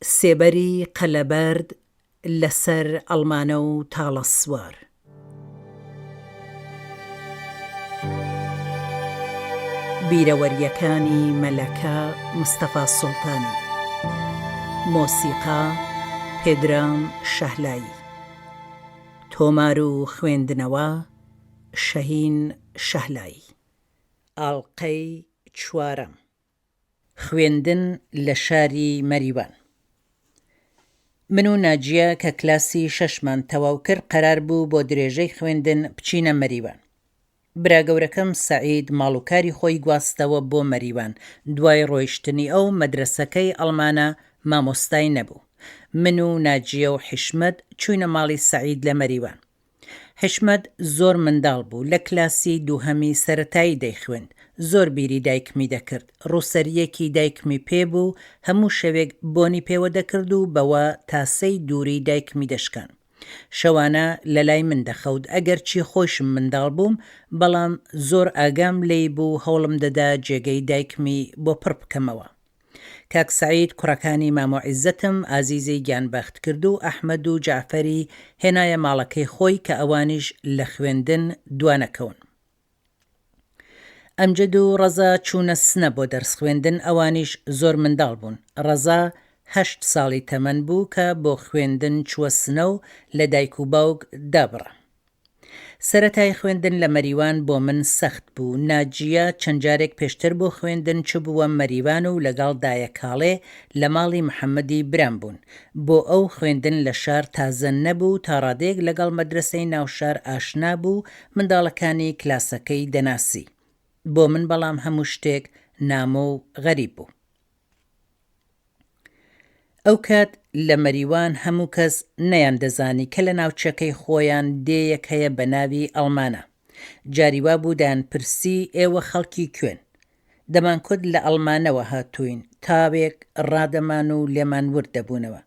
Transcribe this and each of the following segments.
سێبەری قەلەبەرد لەسەر ئەڵمانە و تاڵە سوار. بیرەوەریەکانی مەلەکە مستەفا سوڵتانی. مۆسیقا پێدرام شەهلایی. تۆمار و خوێندنەوە شەهین شەهلایی. ئاڵلقەی چوارەم. خوێندن لە شاری مەریوان. من و ناجیە کە کلاسی شەشمان تەواو کرد قەرار بوو بۆ درێژەی خوێندن بچینە مەریوان. براگەورەکەم سەعید ماڵوکاری خۆی گواستەوە بۆ مەریوان. دوای ڕۆیشتنی ئەو مەدرسەکەی ئەڵمانە مامۆستای نەبوو. من و ناجیە و حیشمەت چووینە ماڵی سەعید لە مەریوان. حیشمەت زۆر منداڵ بوو، لە کلاسی دووهەمی سەرەتایی دەیخوێند. زۆر بیری دایکمی دەکرد. ڕووسەریەکی دایکمی پێبوو، هەموو شەوێک بۆنی پێوە دەکرد و بەوە تاسەی دووری دایکمی دەشکان. شەوانە لە لای من دەخەوت، ئەگەر چی خۆشم منداڵ بووم، بەڵام زۆر ئاگام لێی بوو هەوڵم دەدا جێگەی دایکمی بۆ پڕ بکەمەوە. کاک سەعید کوڕەکانی مامۆ عیززەتم ئازیزەی گیانبەخت کرد و ئەحمەد و جەعفەری هێنایە ماڵەکەی خۆی کە ئەوانیش لە خوێندن دوانەکەون. ئەمجد و ڕەزا چوونە سنە بۆ دەرس خوێندن، ئەوانیش زۆر منداڵ بوون. ڕەزا 8 ساڵی تەمەن بوو کە بۆ خوێندن چووە سنە و لە دایک و باوک دابڕە. سەرەتای خوێندن لە مەریوان بۆ من سەخت بوو. ناجیە چەند جارێک پێشتر بۆ خوێندن چووبووە مەریوان و لەگەڵ دایە کاڵێ لە ماڵی محەممەدی برام بوون. بۆ ئەو خوێندن لە شار تازە نەبوو، تا ڕادێک لەگەڵ مەدرسەی ناوشار ئاشنا بوو، منداڵەکانی کلاسەکەی دەناسی. بۆ من بەڵام هەموو شتێک نامۆ و غەریب بوو. ئەو کات لە مەریوان هەموو کەس نەیان دەزانی کە لە ناوچەکەی خۆیان دێیەک هەیە بە ناوی ئەڵمانە. جاریوا بوو دایانپرسی ئێوە خەڵکی کوێن؟ دەمانکوت لە ئەڵمانەوە هاتووین. تاوێک ڕادەمان و لێمان ورد دەبوونەوە.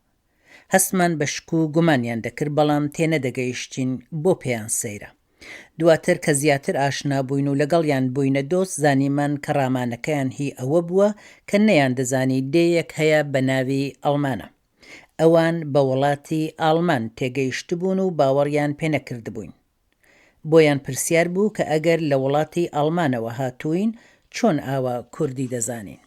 هەستمان بە شک و گومانیان دەکرد، بەڵام تێنەدەگەیشتین بۆ پێیان سەیرە. دواتر کە زیاتر ئاشنا بووین و لەگەڵیان بووینە دۆست، زانیمان کە ڕامانەکەیان هی ئەوە بووە کە نەیان دەزانی دێیەک هەیە بە ناوی ئەڵمانە. ئەوان بە وڵاتی ئاڵمان تێگەیشت بوون و باوەڕیان پێ نەکردبووین. بۆیان پرسیار بوو کە ئەگەر لە وڵاتی ئاڵمانەوە هاتووین، چۆن ئاوا کوردی دەزانین؟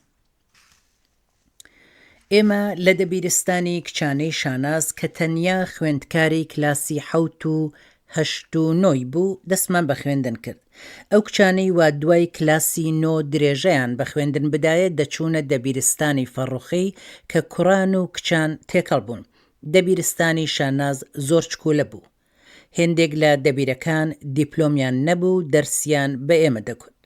ئێمە لە دەبیرستانی کچانەی شاناز کە تەنیا خوێندکاری کلاسی 7 و 8 و 9 بوو، دەستمان بە خوێندن کرد. ئەو کچانەی وا دوای کلاسی 9 درێژەیان بە خوێندن بدایە دەچوونە دەبیرستانی فەڕوخی کە کوڕان و کچان تێکەڵ بوون. دەبیرستانی شاناز زۆر چکولە بوو. هێندێک لە دەبیرەکان دیپلۆمیان نەبوو، دەرسیان بە ئێمە دەکوت.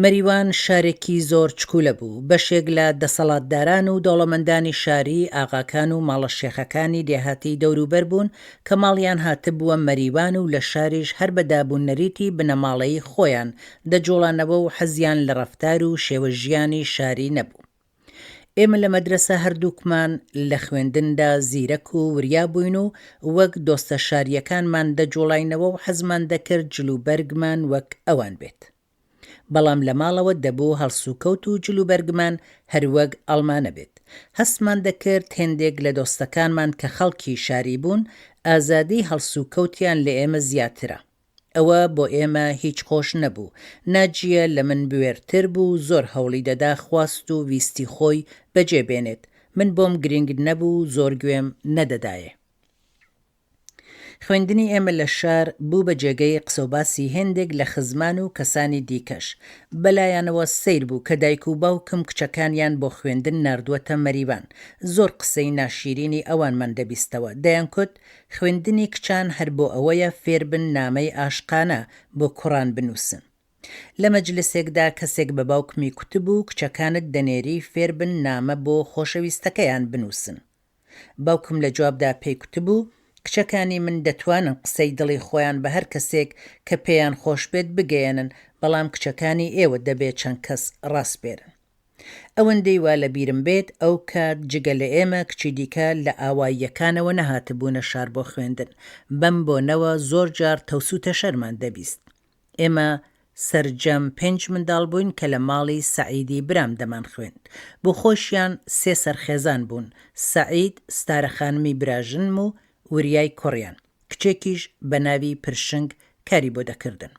مەریوان شارێکی زۆر چکولە بوو. بەشێک لە دەسەڵاتداران و دەوڵەمەندانی شاری ئاغاکان و ماڵە شێخەکانی دێهاتی دەوروبەر بوون کە ماڵیان هاتبووە مەریوان و لە شاریش هەر بەدابوون نەریتی بنەماڵەی خۆیان دەجۆڵانەوە و حەزیان لە ڕەفتار و شێوە ژیانی شاری نەبوو. ئێمە لە مەدرسە هەردووکمان لە خوێندندا زیرەک و وریا بووین و وەک دۆستە شاریەکانمان دەجۆڵاینەوە و حەزمان دەکرد جلوبەرگمان وەک ئەوان بێت. بەڵام لە ماڵەوە دەبوو هەڵسوکەوت و جلوبەرگمان هەروەک ئەڵمانە بێت. هەستمان دەکرد هێندێک لە دۆستەکانمان کە خەڵکی شاری بوون، ئازادی هەڵسوکەوتیان لە ئێمە زیاترە. ئەوە بۆ ئێمە هیچ خۆش نەبوو. ناجیە لە من بوێرتر بوو، زۆر هەوڵی دەدا خواست و ویستی خۆی بەجێبێنێت. من بۆم گرنگ نەبوو، زۆر گوێم نەدەدایێ. خوێندنی ئێمە لە شار بوو بە جێگەی قسەوباسی هێندێک لە خزمان و کەسانی دیکەش. بەلایەنەوە سیر بوو کە دایک و باوکم کچەکانیان بۆ خوێندن ناردووەتە مەریوان. زۆر قسەی ناشیرینی ئەوانمان دەبیستەوە. دەیانکوت خوێندنی کچان هەر بۆ ئەوەیە فێربن نامەی ئاشقانە بۆ کوڕان بنووسن. لە مەجلسێکدا کەسێک بە باوکمی کوتبوو کچەکانت دەنێری فێربن نامە بۆ خۆشەویستەکەیان بنووسن. باوکم لە جوابدا پێی کوتبوو کچەکانی من دەتوانن قسەی دڵی خۆیان بە هەر کەسێک کە پێیان خۆش بێت بگەێنن، بەڵام کچەکانی ئێوە دەبێت چەند کەس ڕاستبێرن. ئەوەندەی وا لە بیرم بێت ئەو کات جگە لە ئێمە کچی دیکە لە ئاواییەکانەوە نەهاتبوونە شار بۆ خوێندن. بەم بۆنەوە زۆر جار تەوسوتە شەرمان دەبیست. ئێمە سەرجەم 5 منداڵ بووین کە لە ماڵی سەعیدی برام دەمان خوێند. بۆ خۆشیان 3 سەرخێزان بوون. سەعید ستارەخانمی براژنم و وریای کوڕیان، کچێکیش بە ناوی پرشنگ کاری بۆ دەکردن.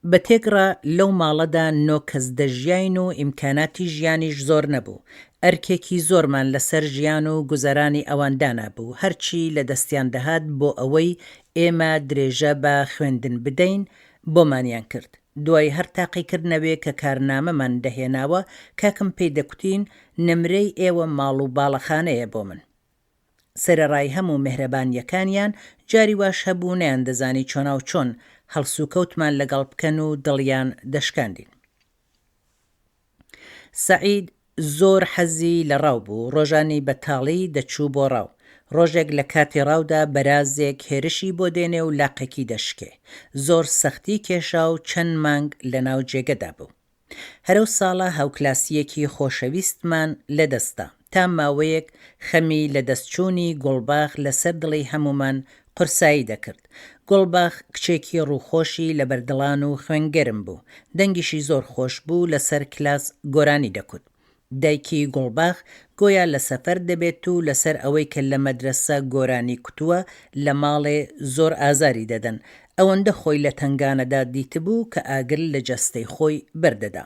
بە تێگڕا لەو ماڵەدا 9 کەس دەژیاین و ئیمکاناتی ژیانیش زۆر نەبوو. ئەرکێکی زۆرمان لەسەر ژیان و گوزەرانی ئەوەندانا بوو. هەرچی لە دەستیان دەهات بۆ ئەوەی ئێمە درێژە بە خوێندن بدەین بۆمانیان کرد. دوای هەر تاقیکردنەوێ کە کارنامەمان دەهێناوە کاکم پێی دەکوتین نمرەی ئێوە ماڵ و باڵەخانەیە بۆ من. سەرەڕای هەموو مێهرەبانیەکانیان جاری واش هەبوو نەیان دەزانی چۆنا و چۆن هەڵسوکەوتمان لەگەڵ بکەن و دڵیان دەشکاندین. سەعید زۆر حەزی لە ڕاو بوو. ڕۆژانی بەتاڵی دەچوو بۆ ڕاو. ڕۆژێک لە کاتی ڕاودا بەرازێک هێرشی بۆ دێنێ و لاقێکی دەشکێ. زۆر سەختی کێشا و چەند مانگ لە ناو جێگەدا بوو. هەرەو ساڵە هاوکلاسیەکی خۆشەویستمان لەدەستا. تا ماوەیەک خەمی لە دەستچوونی گوڵباخ لەسەر دڵی هەمومان قورسایی دەکرد. گوڵباخ کچێکی ڕووخۆشی لە بەردڵان و خوێنگەرم بوو. دەنگیشی زۆر خۆش بوو لەسەر کلاس گۆرانی دەکوت. دایکی گوڵباخ گۆیا لە سەفەر دەبێت و لەسەر ئەوەی کە لە مەدرسە گۆرانی کوتووە لە ماڵێ زۆر ئازاری دەدەن. ئەوەندە خۆی لە تنگانەدا دیتبوو کە ئاگر لە جەستەی خۆی بەردەدا.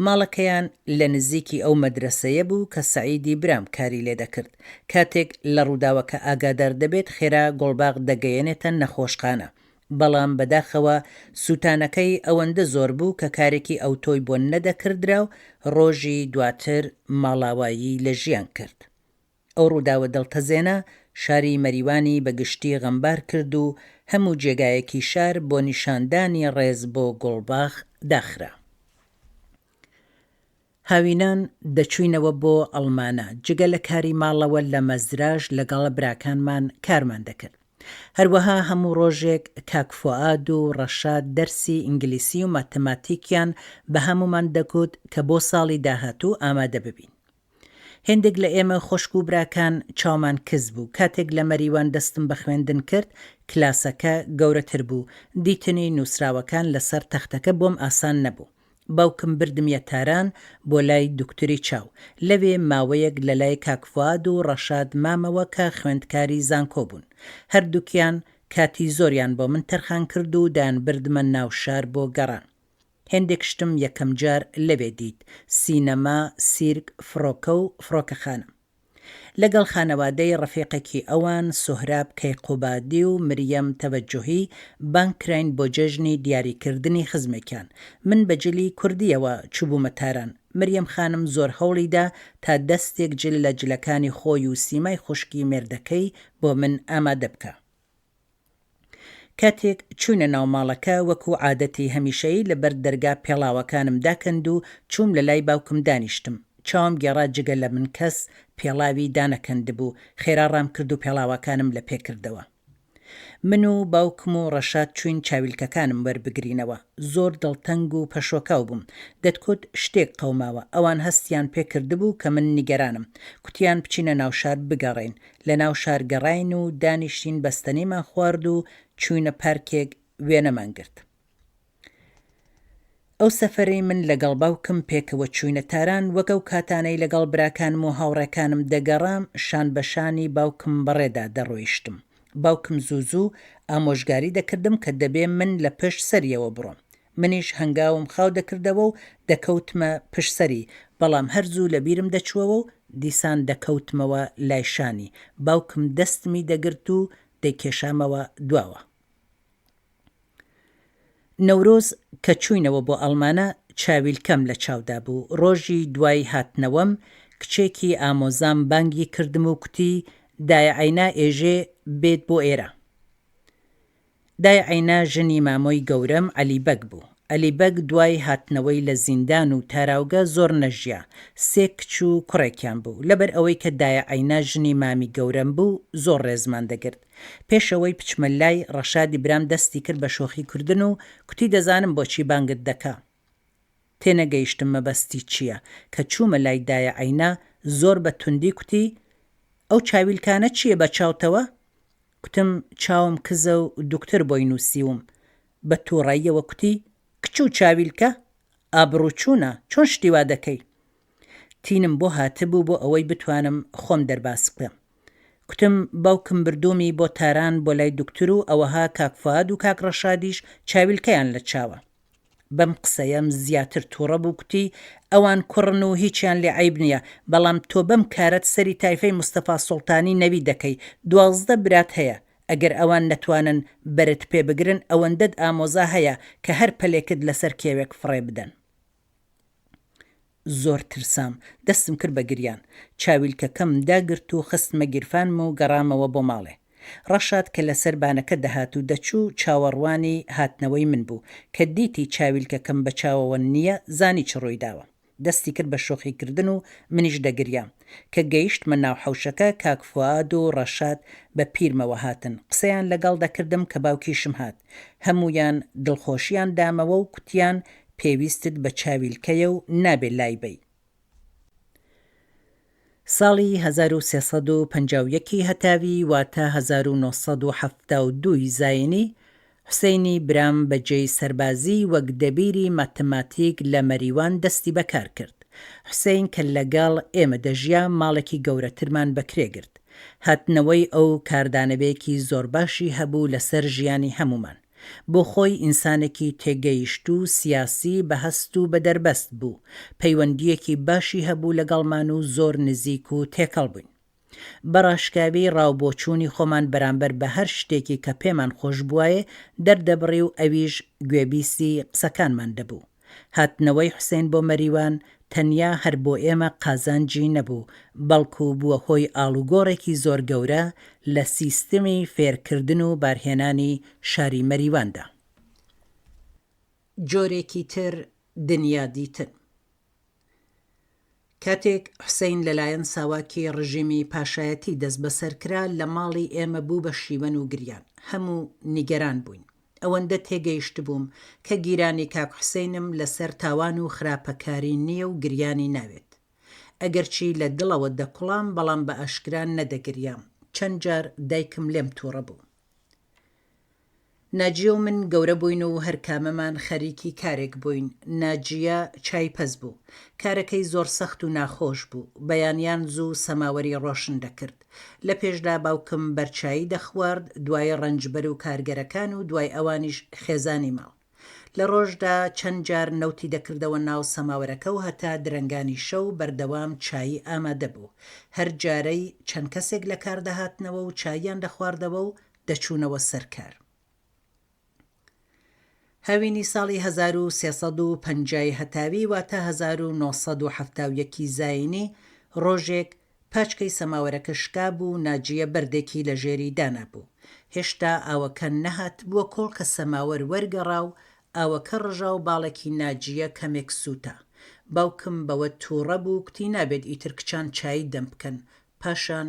ماڵەکەیان لە نزیکی ئەو مەدرسەیە بوو کە سەعیدی برام کاری لێ دەکرد. کاتێک لە ڕووداوەکە ئاگادار دەبێت خێرا گوڵباخ دەگەیەنێتە نەخۆشخانە. بەڵام بەداخەوە سووتانەکەی ئەوەندە زۆر بوو کە کارێکی ئەو تۆی بۆ نەدەکردرا و ڕۆژی دواتر ماڵاوایی لە ژیان کرد. ئەو ڕووداوە دڵتەزێنە شاری مەریوانی بەگشتی غەمبار کرد و هەموو جێگایەکی شار بۆ نیشاندانی ڕێز بۆ گوڵباخ داخرا. هاوینان دەچوینەوە بۆ ئەڵمانە. جگە لە کاری ماڵەوە لە مەزراژ لەگەڵ براکانمان کارمان دەکرد. هەروەها هەموو ڕۆژێک کاک فواد و ڕەشاد دەرسی ئینگلیسی و ماتماتیکیان بە هەمومان دەکوت کە بۆ ساڵی داهاتوو ئامادە ببین. هێندێک لە ئێمە خۆشک و براکان چاومان کز بوو. کاتێک لە مەریوان دەستم بە خوێندن کرد کلاسەکە گەورەتر بوو. دیتنی نووسراوەکان لەسەر تەختەکە بۆم ئاسان نەبوو. باوکم بردمیە تاران بۆ لای دوکتوری چاو. لەوێ ماوەیەک لە لای کاک فواد و ڕەشاد مامەوە کە خوێندکاری زانکۆ بوون. هەردووکیان کاتی زۆریان بۆ من تەرخان کرد و دایان بردمە ناو شار بۆ گەڕان. هێندێک شتم یەکەم جار لەوێ دیت. سینەما، سیرک، فڕۆکە و فڕۆکەخانە. لەگەڵ خانەوادەی ڕەفیقێکی ئەوان سوهراب کەیقوبادی و مریەم تەوەجوهی بانکراین بۆ جەژنی دیاریکردنی خزمێکیان. من بەجلی کوردیەوە چوبوومە تاران. مریەم خانم زۆر هەوڵیدا تا دەستێک جل لە جلەکانی خۆی و سیمای خوشکی مێردەکەی بۆ من ئامادە بکە. کاتێک چوونە ناو ماڵەکە وەکو عادەتی هەمیشەیی لەبەر دەرگا پێڵاوەکانم داکەند و چووم لە لای باوکم دانیشتم. چاوم گێڕا جگە لە من کەس پێڵاوی دانەکەندبوو. خێرا ڕام کرد و پێڵاوەکانم لە پێکردەوە. من و باوکم و ڕەشاد چوین چاویلکەکانم وەربگرینەوە. زۆر دڵتەنگ و پەشۆکاو بووم. دەتکوت شتێک قەوماوە. ئەوان هەستیان پێکردبوو کە من نیگەرانم. کوتیان بچینە ناو شار بگەڕین. لە ناو شار گەڕاین و دانیشتین بەستەنیمان خوارد و چوینە پارکێک وێنەمان گرت. ئەو سەفەرەی من لەگەڵ باوکم پێکەوە چوینە تاران وەکەو کاتانەی لەگەڵ براکانم و هاوڕێکانم دەگەڕام شان بەشانی باوکم بەڕێدا دەڕۆیشتم. باوکم زوو ئامۆژگاری دەکردم کە دەبێ من لە پشت سەریەوە بڕۆم. منیش هەنگاوم خاو دەکردەوە و دەکەوتمە پشت سەری. بەڵام هەرزوو لە بیرم دەچووەوە و دیسان دەکەوتمەوە لای شانی. باوکم دەستمی دەگرت و دەیکێشامەوە دواوە. نەورۆز کە چوینەوە بۆ ئەڵمانە چاویلکەم لە چاودا بوو. ڕۆژی دوای هاتنەوەم کچێکی ئامۆزام بانگی کردم و کوتی دایە عەینا ئێژێ بێت بۆ ئێرە. دایە عەینا ژنی مامۆی گەورەم عەلیبەگ بوو. عەلیبەگ دوای هاتنەوەی لە زیندان و تاراوگە زۆر نەژیا. 3 کچ و کوڕێکیان بوو. لەبەر ئەوەی کە دایە عەینا ژنی مامی گەورەم بوو زۆر ڕێزمان دەگرت. پێشەوەی پچمە لای ڕەشادی برام دەستی کرد بە شۆخی کردن و کوتی دەزانم بۆچی بانگت دەکا. تێنەگەیشتم مەبەستی چییە کە چوومە لای دایە عەینا زۆر بە توندی کوتی ئەو چاویلکانە چییە بە چاوتەوە؟ کوتم چاوم کزە و دوکتر بۆی نووسیوم. بە تووڕاییەوە کوتی کچ و چاویلکە ئابڕووچوونە چۆن شتیوا دەکەی تینم بۆ هاتبوو بۆ ئەوەی بتوانم خۆم دەرباس بکەم کوتم باوکم بردومی بۆ تاران بۆ لای دکتور و ئەوەها کاک فواد و کاک ڕەشادیش چاویلکەیان لە چاوە بەم قسەیەم زیاتر تووڕە بوو کوتی ئەوان کوڕن و هیچیان لێ عیب نییە بەڵام تۆ بەم کارەت سەری تایفەی مستەفا سوڵتانی نەوی دەکەی 12 برات هەیە ئەگەر ئەوان نەتوانن بەرت پێ بگرن ئەوەندەت ئامۆزا هەیە کە هەر پەلێکت لەسەر کێوێک فڕێ بدەن زۆر ترسام دەستم کرد بە گریان چاویلکەکەم داگرت و خستمە گیرفانم و گەڕامەوە بۆ ماڵێ ڕەشاد کە لەسەر بانەکە دەهات و دەچوو چاوەڕوانی هاتنەوەی من بوو کە دیتی چاویلکەکەم بە چاوەوە نییە زانی چ ڕووی داوە دەستی کرد بە شۆخیکردن و منیش دەگریام کە گەیشتمە ناو حەوشەکە کاک فواد و ڕەشاد بە پیرمەوە هاتن قسەیان لەگەڵ دەکردم کە باوکیشم هات هەمویان دڵخۆشیان دامەوە و کوتیان پێویستت بە چاویلکەیە و نابێ لای بەی ساڵی 1351 هەتاوی واتە 1972 زاینی حوسێنی برام بەجێی سەربازی وەک دەبیری ماتماتیک لە مەریوان دەستی بەکار کرد حوسێن کە لەگەڵ ئێمە دەژیا ماڵێکی گەورەترمان بەکرێگرت هاتنەوەی ئەو کاردانەوەیەکی زۆر باشی هەبوو لەسەر ژیانی هەمومان بۆ خۆی ئینسانێکی تێگەیشت و سیاسی بەهەست و بەدەربەست بوو پەیوەندیەکی باشی هەبوو لەگەڵمان و زۆر نزیک و تێکەڵ بووین بەڕاشکاوی ڕاوبۆچوونی خۆمان بەرامبەر بە هەر شتێکی کە پێمان خۆش بووایە دەردەبڕی و ئەویش گوێبیستی قسەکانمان دەبوو هاتنەوەی حوسێن بۆ مەریوان تەنیا هەر بۆ ئێمە قازانجی نەبوو بەڵکو بووە هۆی ئاڵوگۆڕێکی زۆر گەورە لە سیستمی فێرکردن و بارهێنانی شاری مەریواندا جۆرێکی تر دنیا دیتن کاتێک حوسێن لەلایەن ساواکی ڕژیمی پاشایەتی دەست بەسەرکرا لە ماڵی ئێمە بوو بە شیوەن و گریان هەموو نیگەران بووین ئەوەندە تێگەیشت بووم کە گیرانی کاک حوسێنم لەسەر تاوان و خراپەکاری نییە و گریانی ناوێت ئەگەرچی لە دڵەوە دەکوڵام بەڵام بە ئاشکران نەدەگریام چەند جار دایکم لێم تووڕە بوو ناجیە و من گەورە بووین و هەرکامەمان خەریکی کارێک بووین ناجیە چایپەز بوو کارەکەی زۆر سەخت و ناخۆش بوو بەیانیان زوو سەماوەری ڕۆشن دەکرد لە پێشدا باوکم بەرچایی دەخوارد دوای ڕەنجبەر و کارگەرەکان و دوای ئەوانیش خێزانی ماڵ لە ڕۆژدا چەند جار نەوتی دەکردەوە ناو سەماوەرەکە و هەتا درەنگانی شەو بەردەوام چایی ئامادە بوو هەر جارەی چەند کەسێک لە کار دەهاتنەوە و چاییان دەخواردەوە و دەچوونەوە سەرکار هاوینی ساڵی 1350 هەتاوی واتە 1970 زاینی ڕۆژێک پاچکەی سەماوەرەکە شکا بوو ناجیە بەردێکی لە ژێری دانا بوو هێشتا ئاوەکە نەهات بووە کۆڵ کە سەماوەر وەرگەڕا و ئاوەکە ڕژا و باڵێکی ناجیە کەمێک سووتە باوکم بەوە تووڕە بوو کوتی نابێت ئیتر کچان چای دەم بکەن پاشان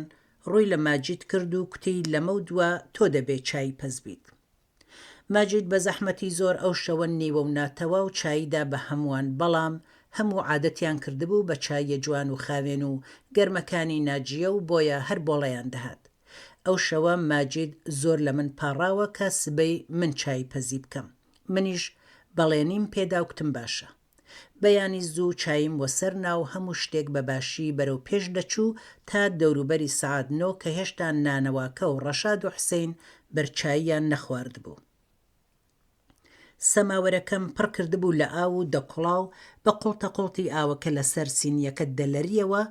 ڕووی لە ماجید کرد و کوتی لەمە دووە تۆ دەبێت چای پەز بیت ماجید بە زەحمەتی زۆر ئەو شەوە نیوە و ناتەوە و چاییدا بە هەمووان بەڵام هەموو عادەتیان کردبوو بە چایە جوان و خاوێن و گەرمەکانی ناجیە و بۆیە هەر بۆڵەیان دەهات ئەو شەوە ماجید زۆر لە من پاڕاوە کە سبەی من چای پەزی بکەم منیش بەڵێنیم پێدا و کتم باشە بەیانی زوو چایم وەسەر ناو هەموو شتێک بەباشی بەرەو پێش دەچوو تا دەوروبەری سعات 9 کە هێشتا نانەواکە و ڕەشاد و حوسێن بەرچاییان نەخوارد بوو سەماوەرەکەم پڕ کردبوو لە ئاو و دەکوڵاو بە قوڵتەقوڵتی ئاوەکە لەسەر سینیەکە دەلەریەوە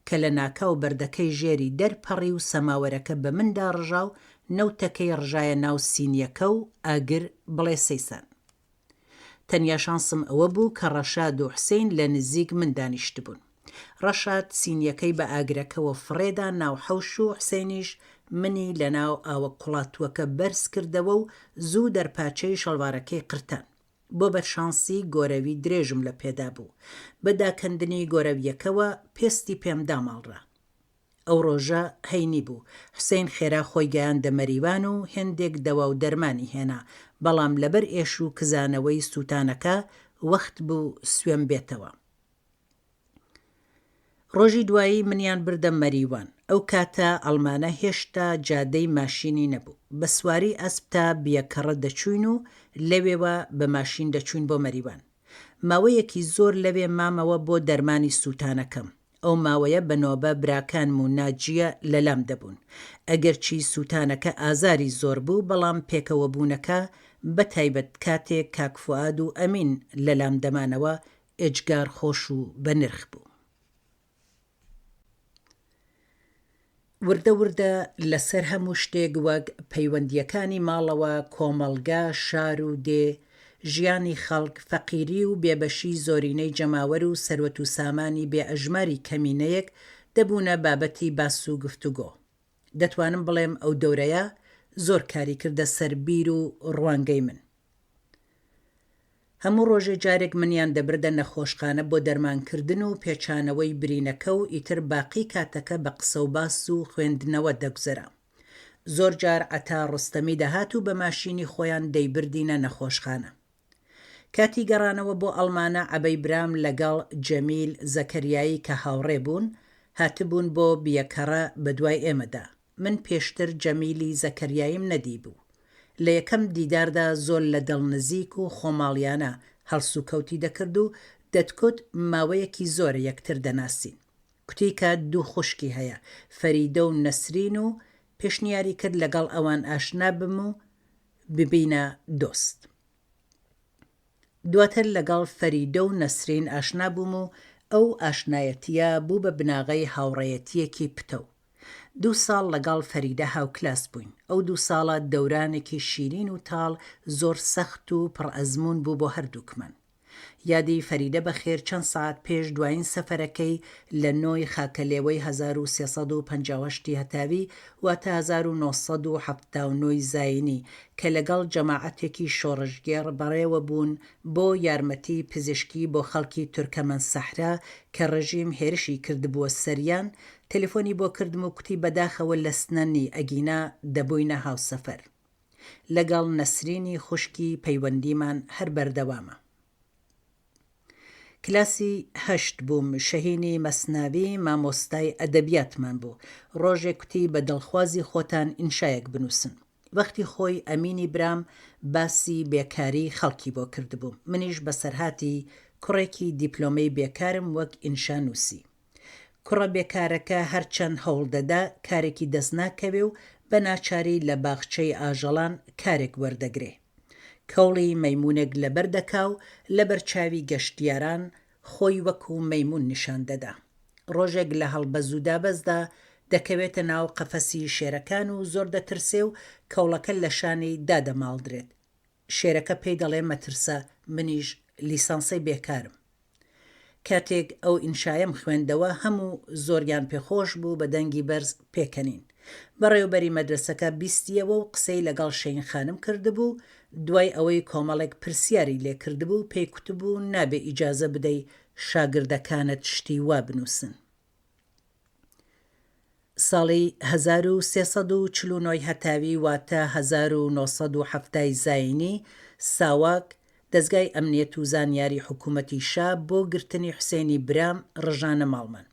کە لە ناکاو بەردەکەی ژێری دەرپەڕی و سەماوەرەکە بە مندا ڕژا و نەوتەکەی ڕژایە ناو سینیەکە و ئاگر بڵێ سەیسان تەنیا شانسم ئەوە بوو کە ڕەشاد و حوسێن لە نزیک من دانیشت بوون ڕەشاد سینیەکەی بە ئاگرەکەەوە فڕێدا ناو حەوش و حوسێنیش منی لە ناو ئاوە کوڵاتووەکە بەرز کردەوە و زوو دەرپاچەی شەڵوارەکەی قرتان بۆ بەرشانسی گۆرەوی درێژم لە پێدا بوو بەداکەندنی گۆرەویەکەوە پێستی پێم داماڵڕا ئەو ڕۆژە هەینی بوو حوسێن خێرا خۆی گەیاندە مەریوان و هێندێک دەوا و دەرمانی هێنا بەڵام لەبەر ئێش و کزانەوەی سووتانەکە وەخت بوو سوێم بێتەوە ڕۆژی دوایی منیان بردە مەریوان ئەو کاتە ئەڵمانە هێشتا جادەی ماشینی نەبوو. بە سواری ئەسپ تا بیەکەڕە دەچوین و لەوێوە بە ماشین دەچوین بۆ مەریوان. ماوەیەکی زۆر لەوێ مامەوە بۆ دەرمانی سوتانەکەم. ئەو ماوەیە بەنۆبە براکانم و ناجیە لەلام دەبوون. ئەگەرچی سوتانەکە ئازاری زۆر بوو، بەڵام پێکەوە بوونەکە بە تایبەت کاتێک کاک فواد و ئەمین لەلام دەمانەوە ئێجگار خۆش و بەنرخ بوو. وردە وردە لەسەر هەموو شتێک وەک پەیوەندیەکانی ماڵەوە، کۆمەڵگا، شار و دێ، ژیانی خەڵک، فەقیری و بێبەشی زۆرینەی جەماوەر و سەروەت و سامانی بێ ئەژماری کەمینەیەک دەبوونە بابەتی باس و گفتوگۆ. دەتوانم بڵێم ئەو دەورەیە زۆر کاری کردە سەر بیر و ڕوانگەی من. هەموو ڕۆژێ جارێک منیان دەبردە نەخۆشخانە بۆ دەرمانکردن و پێچانەوەی برینەکە و ئیتر باقی کاتەکە بە قسە و باس و خوێندنەوە دەگوزرا. زۆر جار ئەتا ڕستەمی دەهات و بە ماشینی خۆیان دەیبردینە نەخۆشخانە. کاتی گەڕانەوە بۆ ئەڵمانە عەبەی برام لەگەڵ جەمیل زەکەریایی کە هاوڕێ بوون هاتبوون بۆ بیەکەڕە بە دوای ئێمەدا. من پێشتر جەمیلی زەکەریاییم نەدی بوو. لە یەکەم دیداردا زۆر لە دڵنزیک و خۆماڵیانە هەڵسوکەوتی دەکرد و دەتکوت ماوەیەکی زۆرە یەکتر دەناسین. کوتی کە دوو خوشکی هەیە، فەریدە و نەسرین، و پێشنیاری کرد لەگەڵ ئەوان ئاشنا بم و ببینە دۆست. دواتر لەگەڵ فەریدە و نەسرین ئاشنا بووم و ئەو ئاشنایەتیە بوو بە بناغەی هاوڕێیەتیەکی پتە و 2 ساڵ لەگەڵ فەریدە هاوکلاس بووین. ئەو 2 ساڵە دەورانێکی شیرین و تاڵ زۆر سەخت و پڕئەزموون بوو بۆ هەردووکمان. یادی فەریدە بەخێر چەند ساعت پێش دوایین سەفەرەکەی لە نۆی خاکەلێوەی 1350 هەتاوی واتە 1979 زاینی کە لەگەڵ جەماعەتێکی شۆڕژگێڕ بەڕێوە بوون بۆ یارمەتی پزیشکی بۆ خەڵکی تورکەمەن سەحرا کە ڕژیم هێرشی کردبووە سەریان، تەلەفۆنی بۆ کردم و کوتی بەداخەوە لە سنەنی ئەگینا دەبووینە هاوسەفەر. لەگەڵ نەسرینی خوشکی پەیوەندیمان هەر بەردەوامە. کلاسی 8 بووم. شەهینی مەسناوی مامۆستای ئەدەبیاتمان بوو. ڕۆژێک کوتی بە دڵخوازی خۆتان ئینشایەک بنووسن. وەختی خۆی ئەمینی برام باسی بێکاری خەڵکی بۆ کردبووم. منیش بەسەرهاتی کوڕێکی دیپلۆمەی بێکارم وەک ئینشانووسی. کوڕە بێکارەکە هەرچەند هەوڵ دەدا کارێکی دەست ناکەوێ و بە ناچاری لە باخچەی ئاژەڵان کارێک وەردەگرێ. کەوڵی مەیمونێک لەبەر دەکا و لە بەرچاوی گەشتیاران خۆی وەکو مەیمون نیشان دەدا. ڕۆژێک لە هەڵبەز و دابەزدا دەکەوێتە ناو قەفەسی شێرەکان و زۆر دەترسێ و کەوڵەکە لە شانی دادەماڵدرێت. شێرەکە پێی دەڵێ مەترسە، منیش لیسانسەی بێکارم. کاتێک ئەو ئینشایەم خوێندەوە هەموو زۆریان پێخۆش بوو بە دەنگی بەرز پێکەنین. بەڕێوەبەری مەدرسەکە بیستیەوە و قسەی لەگەڵ شەین خانم کردبوو. دوای ئەوەی کۆمەڵێک پرسیاری لێ کردبوو پێی کوتبوو نابێ ئیجازە بدەی شاگردەکانت شتی وا بنووسن. ساڵی 1349 هەتاوی واتە 1970 زاینی ساواک دەزگای ئەمنیەت و زانیاری حکوومەتی شا بۆ گرتنی حوسێنی برام ڕژانە ماڵمان.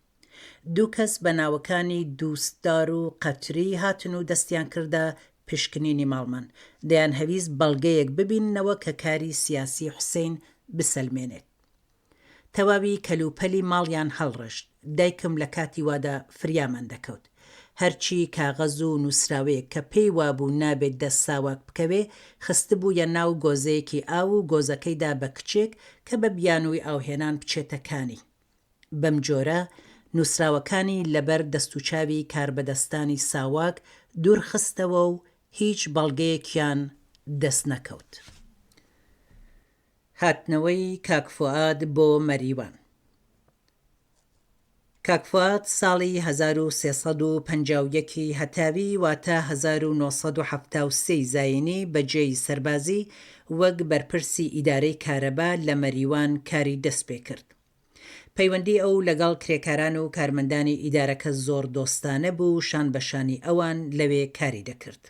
2 کەس بە ناوەکانی دووستدار و قەتری هاتن و دەستیان کردە پشکنینی ماڵمان. دەیان هەویست بەڵگەیەک ببیننەوە کە کاری سیاسی حوسێن بسەلمێنێت. تەواوی کەلوپەلی ماڵیان هەڵڕشت. دایکم لە کاتی وادا فریامان دەکەوت. هەرچی کاغەز و نووسراوەیە کە پێی وابوو نابێت دەست ساواک بکەوێ خستبوویە ناو گۆزەیەکی ئاو و گۆزەکەیدا بە کچێک کە بە بیانووی ئاوهێنان بچێتەکانی. بەم جۆرە نووسراوەکانی لەبەر دەستوچاوی کاربەدەستانی ساواک دوور خستەوە و هیچ بەڵگەیەکیان دەست نەکەوت. هاتنەوەی کاک فواد بۆ مەریوان. کاک فواد ساڵی 1351 هەتاوی واتە 1973 زاینی بەجێی سەربازی وەک بەرپرسی ئیدارەی کارەبا لە مەریوان کاری دەست پێ کرد. پەیوەندی ئەو لەگەڵ کرێکاران و کارمەندانی ئیدارەکە زۆر دۆستانە بوو و شان بەشانی ئەوان لەوێ کاری دەکرد.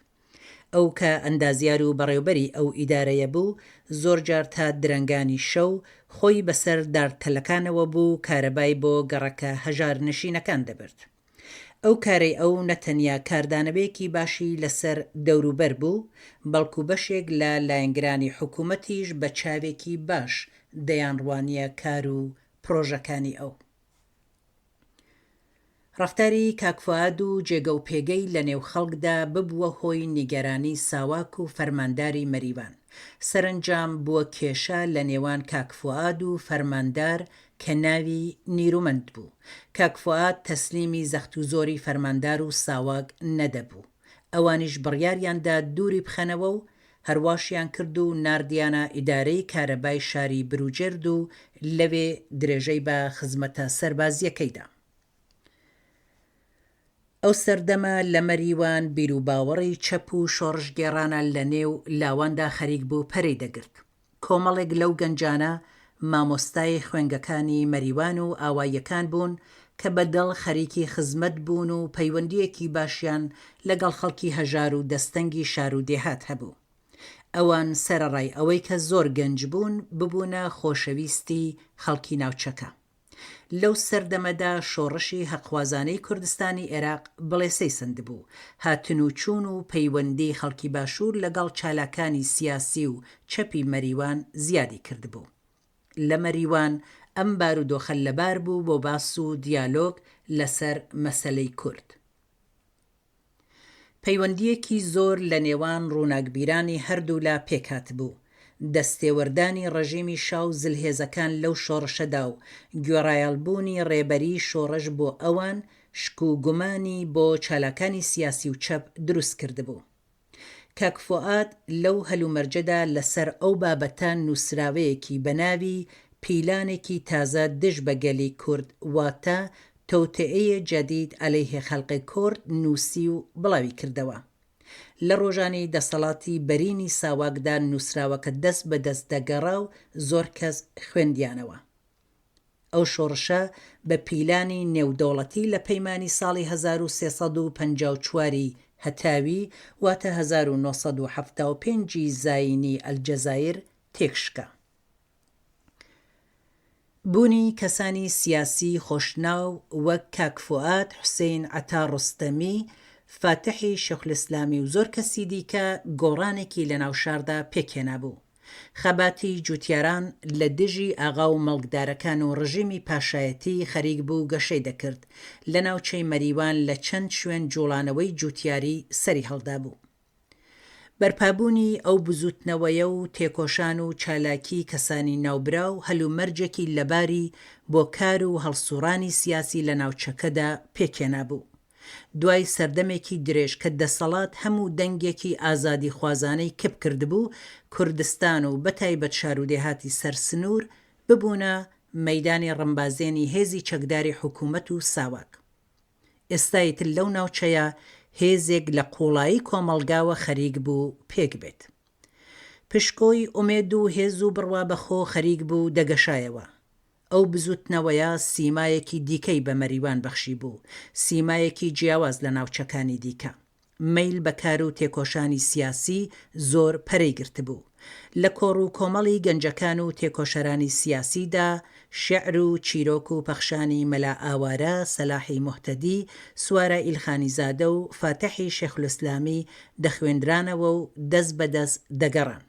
ئەو کە ئەندازیار و بەڕێوبەری ئەو ئیدارەیە بوو زۆر جار تا درەنگانی شەو خۆی بەسەر دارتەلەکانەوە بوو کارەبای بۆ گەڕەکە هەژار نشینەکان دەبرد. ئەو کارەی ئەو نەتەنیا کاردانەبەیەکی باشی لەسەر دەوروبەر بوو، بەڵکو بەشێک لە لایەنگرانی حکوومەتیش بە چاوێکی باش دەیانڕوانیە کار و پرۆژەکانی ئەو. ڕەفتاری کاک فواد و جێگە و پێگەی لە نێو خەڵکدا ببووە هۆی نیگەرانی ساواک و فەرمانداری مەریوان. سەرنجام بووە کێشە لە نێوان کاک فواد و فەرماندار کە ناوی نیرومەند بوو. کاک فواد تەسلیمی زەخت و زۆری فەرماندار و ساواک نەدەبوو. ئەوانیش بڕیاریاندا دووری بخەنەوە و هەرواشیان کرد و ناردیانە ئیدارەی کارەبای شاری بروجێرد و لەوێ درێژەی بە خزمەتە سەربازیەکەیدا. ئەو سەردەمە لە مەریوان بیرروباوەڕی چەپ و شۆڕژگێڕانە لە نێو لاواندا خەریک بوو پەرەی دەگرت. کۆمەڵێک لەو گەنجانە مامۆستای خوێنگەکانی مەریوان و ئاواییەکان بوون کە بەدڵ خەریکی خزمەت بوون و پەیوەندیەکی باشیان لەگەڵ خەڵکی هەژار و دەستەنگی شار و دێهات هەبوو. ئەوان سەرەڕای ئەوەی کە زۆر گەنج بوون ببوونە خۆشەویستی خەڵکی ناوچەکە. لەو سەردەمەدا شۆڕشی هەقوازانەی کوردستانی عێراق بڵێسەی سند بوو. هاتن و چوون و پەیوەندی خەڵکی باشوور لەگەڵ چالاکانی سیاسی و چەپی مەریوان زیادی کردبوو. لە مەریوان ئەم بارودۆخە لەبار بوو بۆ باس و دیالۆگ لەسەر مەسەلەی کورد. پەیوەندیەکی زۆر لە نێوان ڕووناکبیرانی هەردوو لا پێکات بوو. دەستێوەردانی ڕژیمی شاو زلهێزەکان لەو شۆڕشەدا و گوێڕایەڵبوونی ڕێبەری شۆڕش بۆ ئەوان شک و گومانی بۆ چالاکانی سیاسی و چەپ دروست کردبوو. کاک فواد لەو هەلومەرجەدا لەسەر ئەو بابەتان نووسراوەیەکی بەناوی پیلانێکی تازە دژ بە گەلی کورد واتە تەوتئەیە جەدید عەلەیهی خەڵقی کورد نووسی و بڵاوی کردەوە. لە ڕۆژانی دەسەڵاتی بەرینی ساواکدا نووسراوەکە دەست بە دەست دەگەڕا و زۆر کەس خوێندیانەوە. ئەو شۆڕشە بە پیلانی نێودەوڵەتی لە پەیمانی ساڵی 1354 هەتاوی واتە 1975 زاینی ئەلجەزایر تێکشکا. بوونی کەسانی سیاسی خۆشناو وەک کاک فواد، حوسێن عەتا ڕوستەمی، فاتحی شێخولئیسلامی و زۆر کەسی دیکە گۆڕانێکی لە ناو شاردا پێکهێنا بوو. خەباتی جوتیاران لە دژی ئاغا و مەڵکدارەکان و ڕژیمی پاشایەتی خەریک بوو گەشەی دەکرد. لە ناوچەی مەریوان لە چەند شوێن جوڵانەوەی جوتیاری سەری هەڵدا بوو. بەرپابوونی ئەو بزوتنەوەیە و تێکۆشان و چالاکی کەسانی ناوبرا و هەلومەرجێکی لەباری بۆ کار و هەڵسوڕانی سیاسی لە ناوچەکەدا پێکهێنا بوو. دوای سەردەمێکی درێژ کە دەسەڵات هەموو دەنگێکی ئازادی خوازانەی کپ کردبوو، کوردستان و بەتایبەت شارودێهاتی سەرسنوور ببوونە مەیدانی ڕەمبازێنی هێزی چەکداری حکوومەت و ساواک. ئێستایتر لەو ناوچەیە هێزێک لە قوڵایی کۆمەڵگاوە خەریک بوو پێک بێت. پشکۆی ئومێد و هێز و بڕوا بەخۆ خەریک بوو دەگەشایەوە. ئەو بزوتنەوەیە سیمایەکی دیکەی بە مەریوان بەخشی بوو، سیمایەکی جیاواز لە ناوچەکانی دیکە. مەیل بە کار و تێکۆشانی سیاسی زۆر پەرەی گرت بوو. لە کۆڕ و کۆمەڵی گەنجەکان و تێکۆشەرانی سیاسیدا شێعر و چیرۆک و پەخشانی مەلا ئاوارە، سەلاحی موحتەدی، سوارە ئیلخانیزادە و فاتحی شێخولئیسلامی دەخوێندرانەوە و دەست بەدەست دەگەڕان.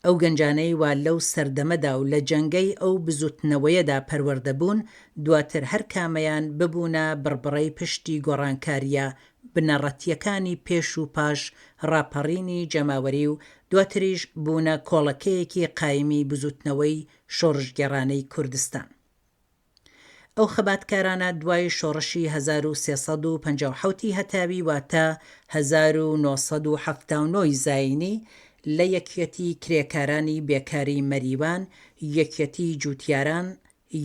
ئەو گەنجانەی وا لەو سەردەمەدا و لە جەنگەی ئەو بزوتنەوەیەدا پەروەردەبوون، دواتر هەر کامەیان ببوونە بڕبڕەی پشتی گۆڕانکاریە بنەڕەتیەکانی پێش و پاش ڕاپەڕینی جەماوەری و دواتریش بوونە کۆڵەکەیەکی قایمی بزوتنەوەی شۆڕژگێڕانەی کوردستان. ئەو خەباتکارانە دوای شۆڕشی 1357 هەتاوی واتە 1979 زاینی لە یەکێتی کرێکارانی بێکاری مەریوان، یەکێتی جوتیاران،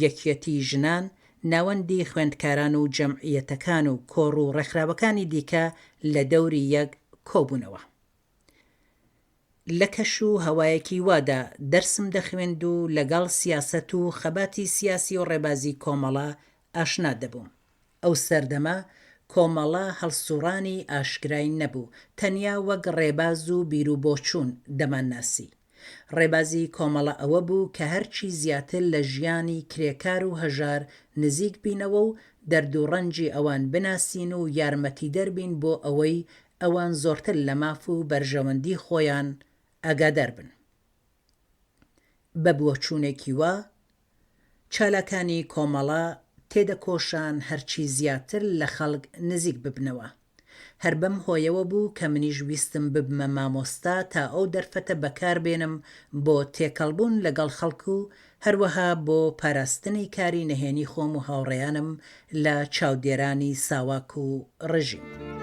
یەکێتی ژنان، ناوەندی خوێندکاران و جەمعیەتەکان و کۆڕ و ڕێکخراوەکانی دیکە لە دەوری یەک کۆبوونەوە. لە کەش و هەوایەکی وادا دەرسم دەخوێند و لەگەڵ سیاسەت و خەباتی سیاسی و ڕێبازی کۆمەڵە ئاشنا دەبووم. ئەو سەردەمە کۆمەڵە هەڵسوڕانی ئاشکرای نەبوو، تەنیا وەک ڕێباز و بیرروبۆچوون دەمانناسی. ڕێبازی کۆمەڵە ئەوە بوو کە هەرچی زیاتر لە ژیانی کرێکار و هەژار نزیک بینەوە و دەرد و ڕەنجی ئەوان بناسین و یارمەتی دەربین بۆ ئەوەی ئەوان زۆرتر لە ماف و بەرژەوەندی خۆیان ئاگادار بن. بە بووەچوونێکی وا چالاکانی کۆمەڵە تێدەکۆشان هەرچی زیاتر لە خەڵک نزیک ببنەوە. هەر بەم هۆیەوە بوو کە منیش ویستم ببمە مامۆستا تا ئەو دەرفەتە بەکاربێنم بۆ تێکەڵبوون لەگەڵ خەڵک و هەروەها بۆ پاراستنی کاری نهێنی خۆم و هاوڕێیانم لە چاودێرانی ساواک و ڕژیم.